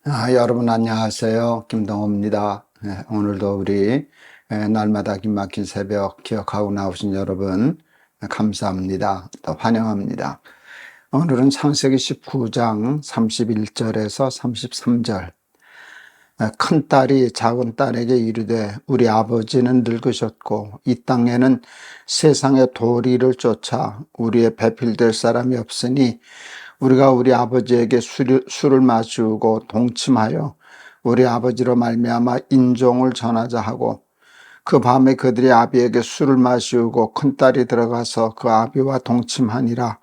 여러분 안녕하세요. 김동호입니다. 오늘도 우리 날마다 기막힌 새벽 기억하고 나오신 여러분 감사합니다. 또 환영합니다. 오늘은 창세기 19장 31절에서 33절. 큰딸이 작은딸에게 이르되 우리 아버지는 늙으셨고 이 땅에는 세상의 도리를 쫓아 우리의 배필될 사람이 없으니 우리가 우리 아버지에게 술을 마시고 동침하여 우리 아버지로 말미암아 인종을 전하자 하고, 그 밤에 그들이 아비에게 술을 마시우고 큰딸이 들어가서 그 아비와 동침하니라.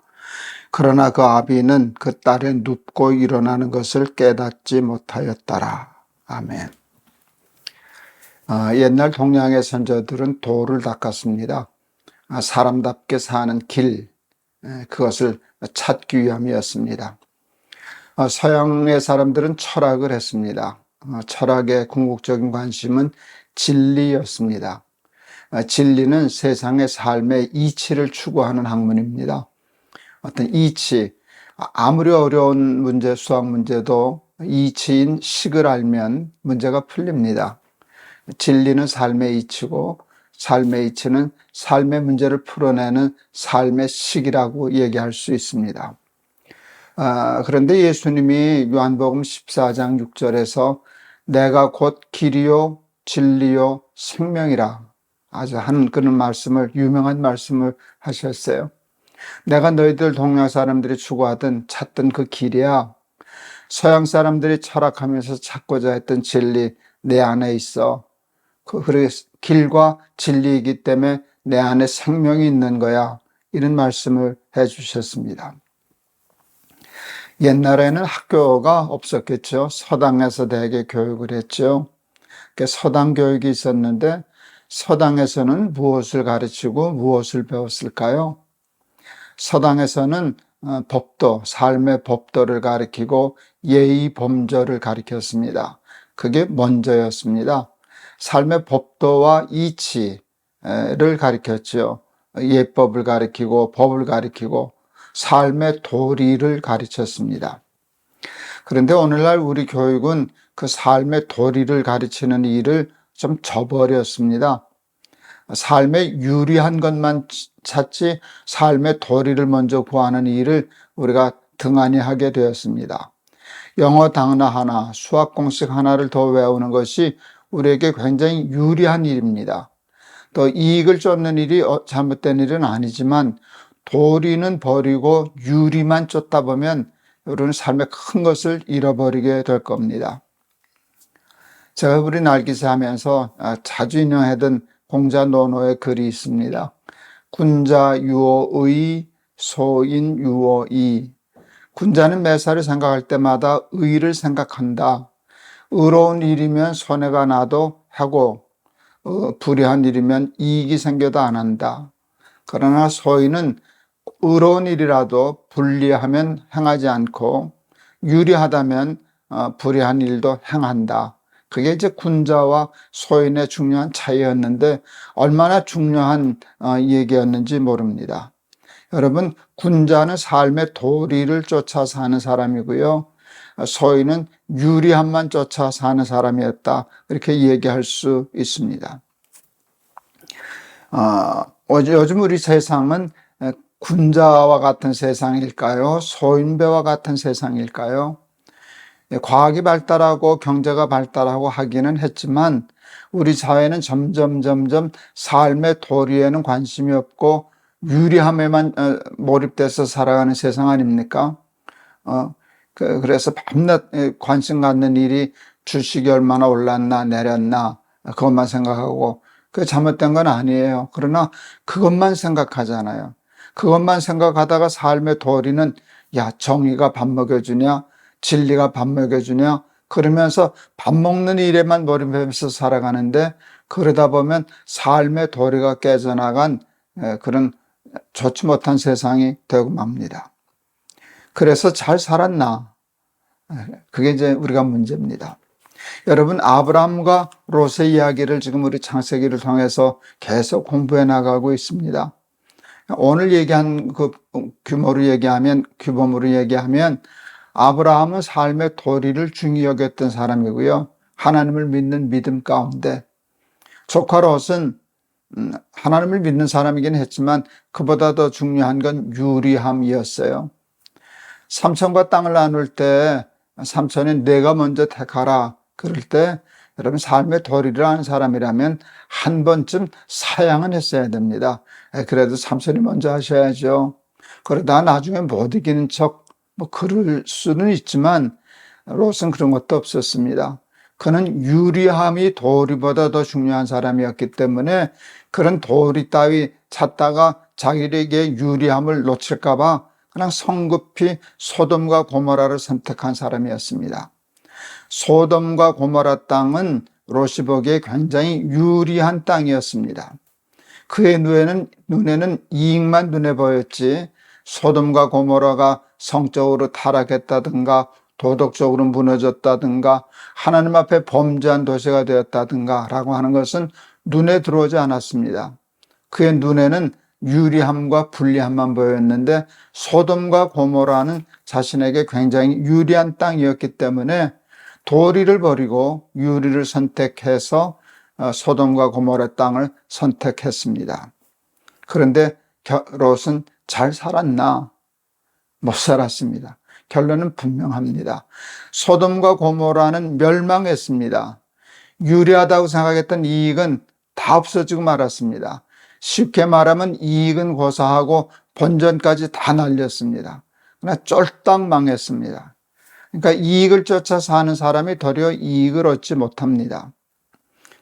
그러나 그 아비는 그 딸의 눕고 일어나는 것을 깨닫지 못하였더라. 아멘. 옛날 동양의 선조들은 도를 닦았습니다. 사람답게 사는 길, 그것을 찾기 위함이었습니다. 서양의 사람들은 철학을 했습니다. 철학의 궁극적인 관심은 진리였습니다. 진리는 세상의 삶의 이치를 추구하는 학문입니다. 어떤 이치, 아무리 어려운 문제, 수학 문제도 이치인 식을 알면 문제가 풀립니다. 진리는 삶의 이치고 삶의 이치는 삶의 문제를 풀어내는 삶의 식이라고 얘기할 수 있습니다. 그런데 예수님이 요한복음 14장 6절에서 내가 곧 길이요 진리요 생명이라 아주 하는 그런 말씀을, 유명한 말씀을 하셨어요. 내가 너희들 동양 사람들이 추구하던 찾던 그 길이야. 서양 사람들이 철학하면서 찾고자 했던 진리 내 안에 있어. 그 길과 진리이기 때문에 내 안에 생명이 있는 거야. 이런 말씀을 해 주셨습니다. 옛날에는 학교가 없었겠죠. 서당에서 대개 교육을 했죠. 서당 교육이 있었는데 서당에서는 무엇을 가르치고 무엇을 배웠을까요? 서당에서는 법도, 삶의 법도를 가르치고 예의 범절을 가르쳤습니다. 그게 먼저였습니다. 삶의 법도와 이치를 가르쳤죠. 예법을 가르치고 법을 가르치고 삶의 도리를 가르쳤습니다. 그런데 오늘날 우리 교육은 그 삶의 도리를 가르치는 일을 좀 저버렸습니다. 삶에 유리한 것만 찾지 삶의 도리를 먼저 구하는 일을 우리가 등한히 하게 되었습니다. 영어 단어 하나, 수학 공식 하나를 더 외우는 것이 우리에게 굉장히 유리한 일입니다. 또 이익을 쫓는 일이 잘못된 일은 아니지만 도리는 버리고 유리만 쫓다 보면 우리는 삶의 큰 것을 잃어버리게 될 겁니다. 제가 우리 날기세 하면서 자주 인용하던 공자 노노의 글이 있습니다. 군자 유어의, 소인 유어이. 군자는 매사를 생각할 때마다 의를 생각한다. 의로운 일이면 손해가 나도 하고 불의한 일이면 이익이 생겨도 안 한다. 그러나 소인은 의로운 일이라도 불리하면 행하지 않고 유리하다면 불의한 일도 행한다. 그게 이제 군자와 소인의 중요한 차이였는데 얼마나 중요한 얘기였는지 모릅니다. 여러분, 군자는 삶의 도리를 쫓아 사는 사람이고요. 소인은 유리함만 쫓아 사는 사람이었다. 이렇게 얘기할 수 있습니다. 요즘 우리 세상은 군자와 같은 세상일까요? 소인배와 같은 세상일까요? 과학이 발달하고 경제가 발달하고 하기는 했지만 우리 사회는 점점 삶의 도리에는 관심이 없고 유리함에만 몰입돼서 살아가는 세상 아닙니까? 그래서 밤낮 관심 갖는 일이 주식이 얼마나 올랐나 내렸나 그것만 생각하고, 그게 잘못된 건 아니에요. 그러나 그것만 생각하잖아요. 그것만 생각하다가 삶의 도리는 정의가 밥 먹여주냐, 진리가 밥 먹여주냐, 그러면서 밥 먹는 일에만 몰입해서 살아가는데 그러다 보면 삶의 도리가 깨져나간 그런 좋지 못한 세상이 되고 맙니다. 그래서 잘 살았나? 그게 이제 우리가 문제입니다. 여러분, 아브라함과 롯의 이야기를 지금 우리 창세기를 통해서 계속 공부해 나가고 있습니다. 오늘 얘기한 그 규모로 얘기하면 아브라함은 삶의 도리를 중히 여겼던 사람이고요. 하나님을 믿는 믿음 가운데 조카 롯은 하나님을 믿는 사람이긴 했지만 그보다 더 중요한 건 유리함이었어요. 삼촌과 땅을 나눌 때 삼촌이 내가 먼저 택하라 그럴 때 여러분 삶의 도리를 아는 사람이라면 한 번쯤 사양은 했어야 됩니다. 그래도 삼촌이 먼저 하셔야죠. 그러다 나중에 못 이기는 척 그럴 수는 있지만 롯은 그런 것도 없었습니다. 그는 유리함이 도리보다 더 중요한 사람이었기 때문에 그런 도리 따위 찾다가 자기에게 유리함을 놓칠까 봐 그냥 성급히 소돔과 고모라를 선택한 사람이었습니다. 소돔과 고모라 땅은 롯이 보기에 굉장히 유리한 땅이었습니다. 그의 눈에는 이익만 눈에 보였지 소돔과 고모라가 성적으로 타락했다든가 도덕적으로 무너졌다든가 하나님 앞에 범죄한 도시가 되었다든가 라고 하는 것은 눈에 들어오지 않았습니다. 그의 눈에는 유리함과 불리함만 보였는데 소돔과 고모라는 자신에게 굉장히 유리한 땅이었기 때문에 도리를 버리고 유리를 선택해서 소돔과 고모라 땅을 선택했습니다. 그런데 롯은 잘 살았나? 못 살았습니다. 결론은 분명합니다. 소돔과 고모라는 멸망했습니다. 유리하다고 생각했던 이익은 다 없어지고 말았습니다. 쉽게 말하면 이익은 고사하고 본전까지 다 날렸습니다. 그러나 쫄딱 망했습니다. 그러니까 이익을 쫓아 사는 사람이 도리어 이익을 얻지 못합니다.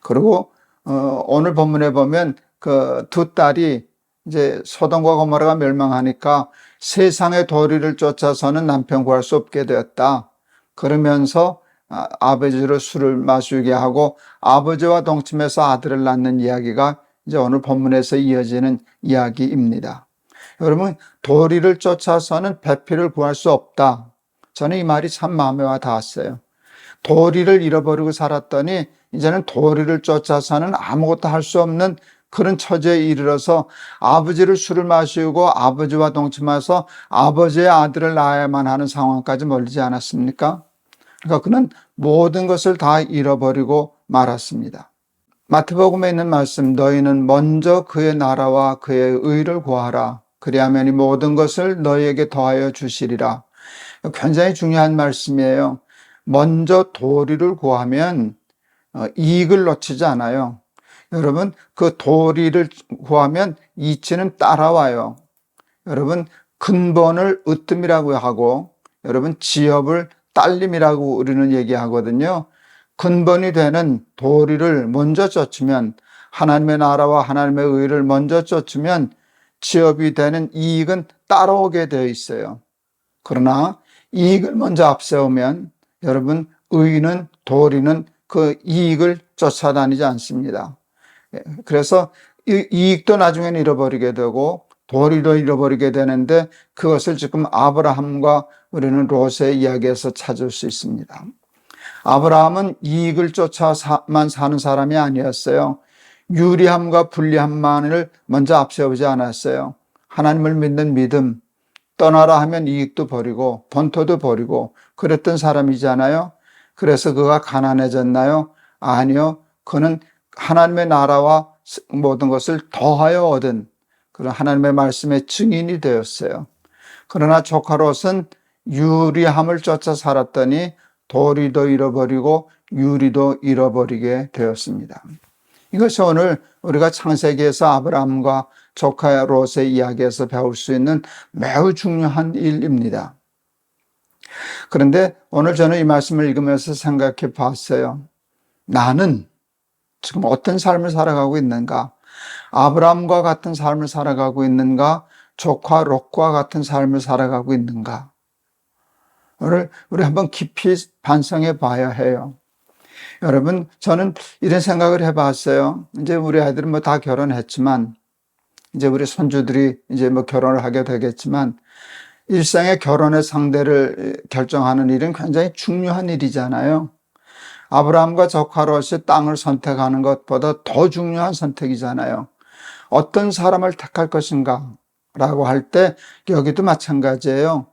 그리고 오늘 본문에 보면 그 두 딸이 이제 소돔과 고모라가 멸망하니까 세상의 도리를 쫓아서는 남편 구할 수 없게 되었다. 그러면서 아버지로 술을 마시게 하고 아버지와 동침해서 아들을 낳는 이야기가 이제 오늘 본문에서 이어지는 이야기입니다. 여러분, 도리를 쫓아서는 배필을 구할 수 없다. 저는 이 말이 참 마음에 와 닿았어요. 도리를 잃어버리고 살았더니 이제는 도리를 쫓아서는 아무것도 할 수 없는 그런 처지에 이르러서 아버지를 술을 마시고 아버지와 동침해서 아버지의 아들을 낳아야만 하는 상황까지 몰리지 않았습니까? 그러니까 그는 모든 것을 다 잃어버리고 말았습니다. 마태복음에 있는 말씀, 너희는 먼저 그의 나라와 그의 의를 구하라. 그리하면 이 모든 것을 너희에게 더하여 주시리라. 굉장히 중요한 말씀이에요. 먼저 도리를 구하면 이익을 놓치지 않아요. 여러분, 그 도리를 구하면 이치는 따라와요. 여러분, 근본을 으뜸이라고 하고 여러분 지엽을 딸림이라고 우리는 얘기하거든요. 근본이 되는 도리를 먼저 쫓으면 하나님의 나라와 하나님의 의를 먼저 쫓으면 지엽이 되는 이익은 따라오게 되어 있어요. 그러나 이익을 먼저 앞세우면 여러분 의는 도리는 그 이익을 쫓아다니지 않습니다. 그래서 이익도 나중에는 잃어버리게 되고 도리도 잃어버리게 되는데 그것을 지금 아브라함과 우리는 롯의 이야기에서 찾을 수 있습니다. 아브라함은 이익을 쫓아만 사는 사람이 아니었어요. 유리함과 불리함만을 먼저 앞세우지 않았어요. 하나님을 믿는 믿음, 떠나라 하면 이익도 버리고 본토도 버리고 그랬던 사람이잖아요. 그래서 그가 가난해졌나요? 아니요. 그는 하나님의 나라와 모든 것을 더하여 얻은 그런 하나님의 말씀의 증인이 되었어요. 그러나 조카 롯은 유리함을 쫓아 살았더니 도리도 잃어버리고 유리도 잃어버리게 되었습니다. 이것이 오늘 우리가 창세기에서 아브라함과 조카 롯의 이야기에서 배울 수 있는 매우 중요한 일입니다. 그런데 오늘 저는 이 말씀을 읽으면서 생각해 봤어요. 나는 지금 어떤 삶을 살아가고 있는가? 아브라함과 같은 삶을 살아가고 있는가? 조카 롯과 같은 삶을 살아가고 있는가? 오늘 우리 한번 깊이 반성해 봐야 해요. 여러분, 저는 이런 생각을 해 봤어요. 이제 우리 아이들은 뭐 다 결혼했지만, 이제 우리 손주들이 이제 뭐 결혼을 하게 되겠지만, 일생의 결혼의 상대를 결정하는 일은 굉장히 중요한 일이잖아요. 아브라함과 조카 롯이 땅을 선택하는 것보다 더 중요한 선택이잖아요. 어떤 사람을 택할 것인가 라고 할 때 여기도 마찬가지예요.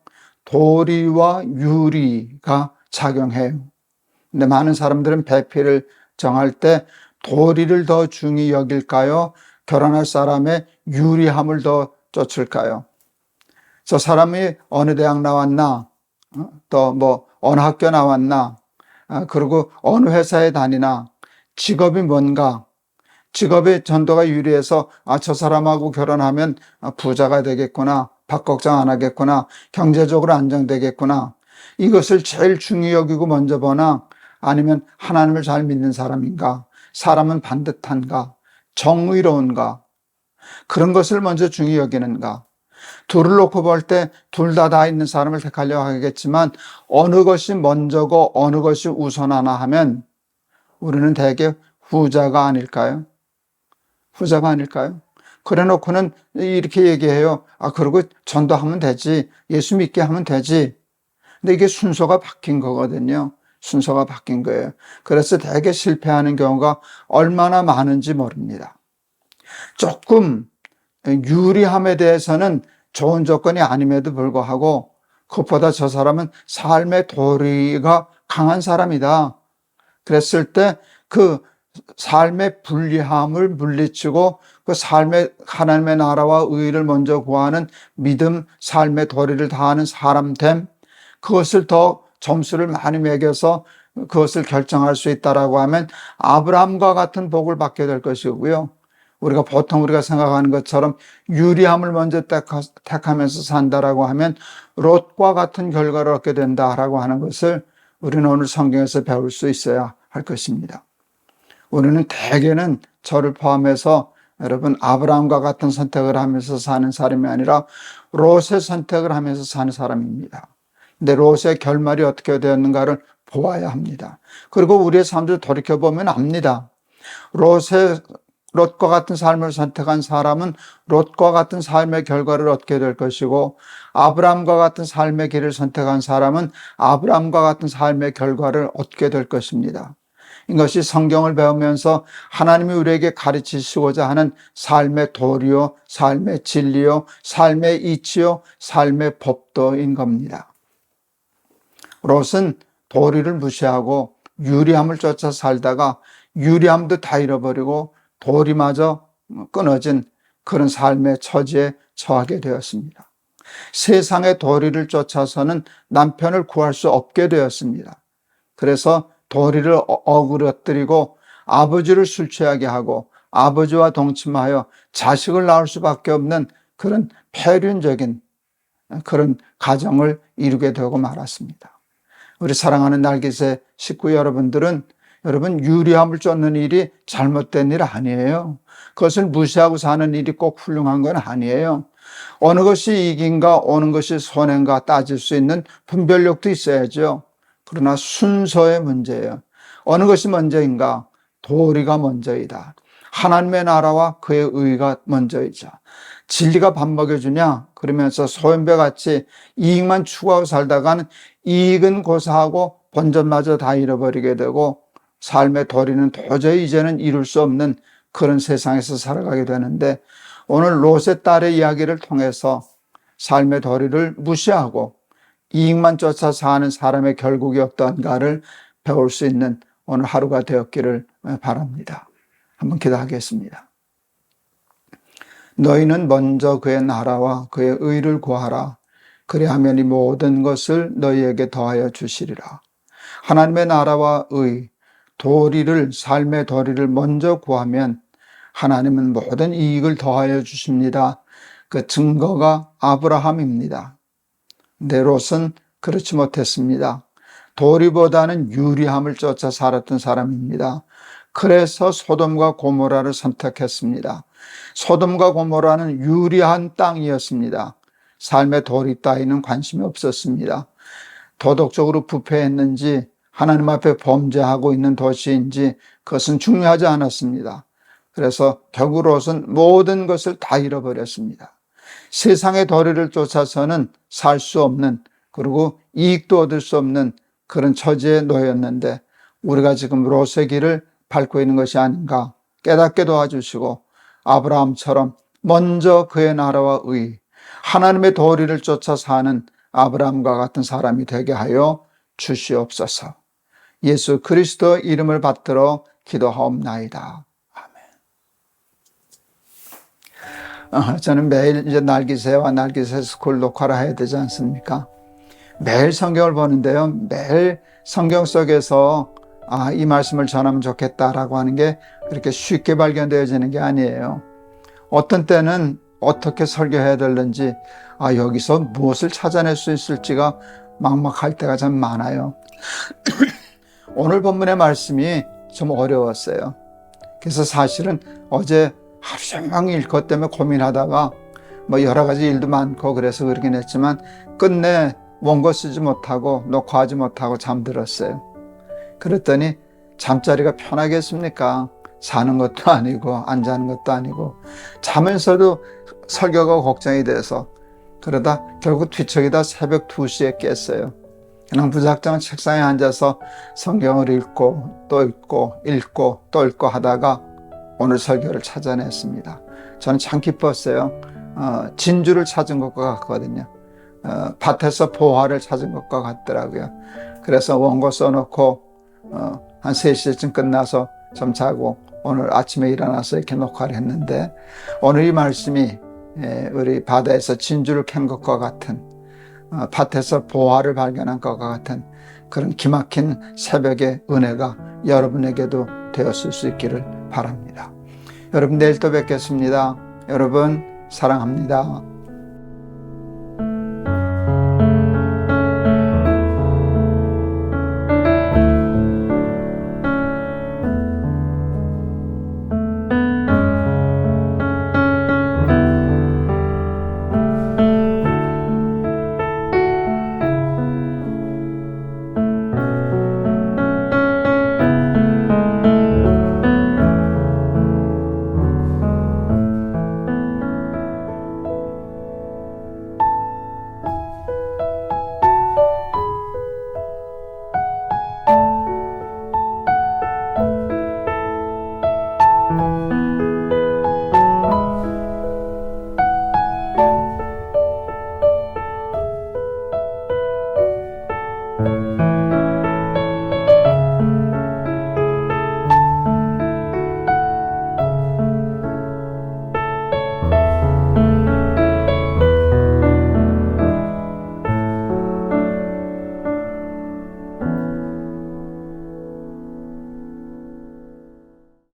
도리와 유리가 작용해요. 근데 많은 사람들은 배필을 정할 때 도리를 더 중히 여길까요? 결혼할 사람의 유리함을 더 쫓을까요? 저 사람이 어느 대학 나왔나? 또 뭐 어느 학교 나왔나? 그리고 어느 회사에 다니나? 직업이 뭔가? 직업의 전도가 유리해서 저 사람하고 결혼하면 부자가 되겠구나, 밥 걱정 안 하겠구나, 경제적으로 안정되겠구나, 이것을 제일 중히 여기고 먼저 보나, 아니면 하나님을 잘 믿는 사람인가, 사람은 반듯한가, 정의로운가, 그런 것을 먼저 중히 여기는가. 둘을 놓고 볼 때 둘 다 있는 사람을 택하려고 하겠지만 어느 것이 먼저고 어느 것이 우선하나 하면 우리는 대개 후자가 아닐까요? 후자가 아닐까요? 그래 놓고는 이렇게 얘기해요. 그리고 전도하면 되지. 예수 믿게 하면 되지. 근데 이게 순서가 바뀐 거거든요. 순서가 바뀐 거예요. 그래서 대개 실패하는 경우가 얼마나 많은지 모릅니다. 조금 유리함에 대해서는 좋은 조건이 아님에도 불구하고 그것보다 저 사람은 삶의 도리가 강한 사람이다. 그랬을 때 그 삶의 불리함을 물리치고 그 삶의 하나님의 나라와 의를 먼저 구하는 믿음, 삶의 도리를 다하는 사람됨, 그것을 더 점수를 많이 매겨서 그것을 결정할 수 있다라고 하면 아브라함과 같은 복을 받게 될 것이고요. 우리가 생각하는 것처럼 유리함을 먼저 택하면서 산다라고 하면 롯과 같은 결과를 얻게 된다라고 하는 것을 우리는 오늘 성경에서 배울 수 있어야 할 것입니다. 우리는 대개는 저를 포함해서 여러분 아브라함과 같은 선택을 하면서 사는 사람이 아니라 롯의 선택을 하면서 사는 사람입니다. 근데 롯의 결말이 어떻게 되었는가를 보아야 합니다. 그리고 우리의 삶을 돌이켜보면 압니다. 롯과 같은 삶을 선택한 사람은 롯과 같은 삶의 결과를 얻게 될 것이고, 아브라함과 같은 삶의 길을 선택한 사람은 아브라함과 같은 삶의 결과를 얻게 될 것입니다. 이것이 성경을 배우면서 하나님이 우리에게 가르치시고자 하는 삶의 도리요, 삶의 진리요, 삶의 이치요, 삶의 법도인 겁니다. 롯은 도리를 무시하고 유리함을 쫓아 살다가 유리함도 다 잃어버리고 도리마저 끊어진 그런 삶의 처지에 처하게 되었습니다. 세상의 도리를 쫓아서는 남편을 구할 수 없게 되었습니다. 그래서 도리를 어그러뜨리고 아버지를 술 취하게 하고 아버지와 동침하여 자식을 낳을 수밖에 없는 그런 폐륜적인 그런 가정을 이루게 되고 말았습니다. 우리 사랑하는 날개새 식구 여러분들은 여러분 유리함을 쫓는 일이 잘못된 일 아니에요. 그것을 무시하고 사는 일이 꼭 훌륭한 건 아니에요. 어느 것이 이긴가 어느 것이 손해인가 따질 수 있는 분별력도 있어야죠. 그러나 순서의 문제예요. 어느 것이 먼저인가? 도리가 먼저이다. 하나님의 나라와 그의 의가 먼저이자. 진리가 밥 먹여주냐? 그러면서 소연배같이 이익만 추구하고 살다가는 이익은 고사하고 본전마저 다 잃어버리게 되고 삶의 도리는 도저히 이제는 이룰 수 없는 그런 세상에서 살아가게 되는데, 오늘 롯의 딸의 이야기를 통해서 삶의 도리를 무시하고 이익만 쫓아 사는 사람의 결국이 어떠한가를 배울 수 있는 오늘 하루가 되었기를 바랍니다. 한번 기도하겠습니다. 너희는 먼저 그의 나라와 그의 의를 구하라. 그리하면 이 모든 것을 너희에게 더하여 주시리라. 하나님의 나라와 의, 도리를, 삶의 도리를 먼저 구하면 하나님은 모든 이익을 더하여 주십니다. 그 증거가 아브라함입니다. 근데 롯은 그렇지 못했습니다. 도리보다는 유리함을 쫓아 살았던 사람입니다. 그래서 소돔과 고모라를 선택했습니다. 소돔과 고모라는 유리한 땅이었습니다. 삶의 도리 따위는 관심이 없었습니다. 도덕적으로 부패했는지 하나님 앞에 범죄하고 있는 도시인지 그것은 중요하지 않았습니다. 그래서 결국 롯은 모든 것을 다 잃어버렸습니다. 세상의 도리를 쫓아서는 살 수 없는, 그리고 이익도 얻을 수 없는 그런 처지에 놓였는데 우리가 지금 롯의 길을 밟고 있는 것이 아닌가 깨닫게 도와주시고, 아브라함처럼 먼저 그의 나라와 의, 하나님의 도리를 쫓아 사는 아브라함과 같은 사람이 되게 하여 주시옵소서. 예수 그리스도 이름을 받들어 기도하옵나이다. 아멘. 저는 매일 이제 날기새와 날기새 스쿨 녹화를 해야 되지 않습니까? 매일 성경을 보는데요. 매일 성경 속에서 이 말씀을 전하면 좋겠다라고 하는 게 그렇게 쉽게 발견되어지는 게 아니에요. 어떤 때는 어떻게 설교해야 되는지, 여기서 무엇을 찾아낼 수 있을지가 막막할 때가 참 많아요. 오늘 본문의 말씀이 좀 어려웠어요. 그래서 사실은 어제 하루 종일 그것 때문에 고민하다가 여러 가지 일도 많고 그래서 그러긴 했지만 끝내 원고 쓰지 못하고 녹화하지 못하고 잠들었어요. 그랬더니 잠자리가 편하겠습니까? 자는 것도 아니고 안 자는 것도 아니고 자면서도 설교가 걱정이 돼서 그러다 결국 뒤척이다 새벽 2시에 깼어요. 그냥 무작정 책상에 앉아서 성경을 읽고 또 읽고 읽고 또 읽고 하다가 오늘 설교를 찾아냈습니다. 저는 참 기뻤어요. 진주를 찾은 것과 같거든요. 밭에서 보화를 찾은 것과 같더라고요. 그래서 원고 써놓고 한 3시쯤 끝나서 좀 자고 오늘 아침에 일어나서 이렇게 녹화를 했는데 오늘 이 말씀이 우리 바다에서 진주를 캔 것과 같은 밭에서 보화를 발견한 것과 같은 그런 기막힌 새벽의 은혜가 여러분에게도 되었을 수 있기를 바랍니다. 여러분 내일 또 뵙겠습니다. 여러분 사랑합니다.